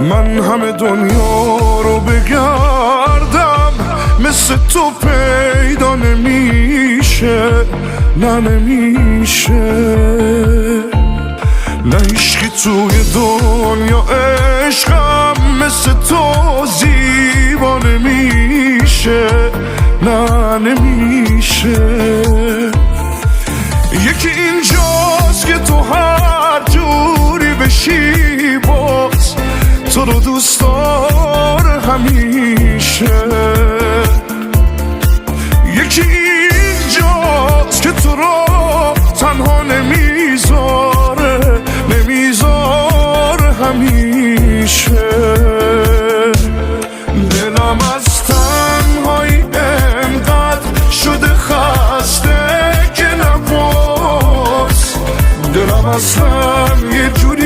من همه دنیا رو بگردم مثل تو پیدا نمیشه، نه نمیشه. نه عشقی توی دنیا عشقم مثل تو زیبا نمیشه، نه نمیشه. یکی اینجاست که تو هر جوری بشی باز تو رو دوست داره همیشه. یکی اینجاست که تو رو تنها نمیذاره همیشه. دلم از تنهایی انقدر شده خسته که نباز، دلم اصلا یه جوری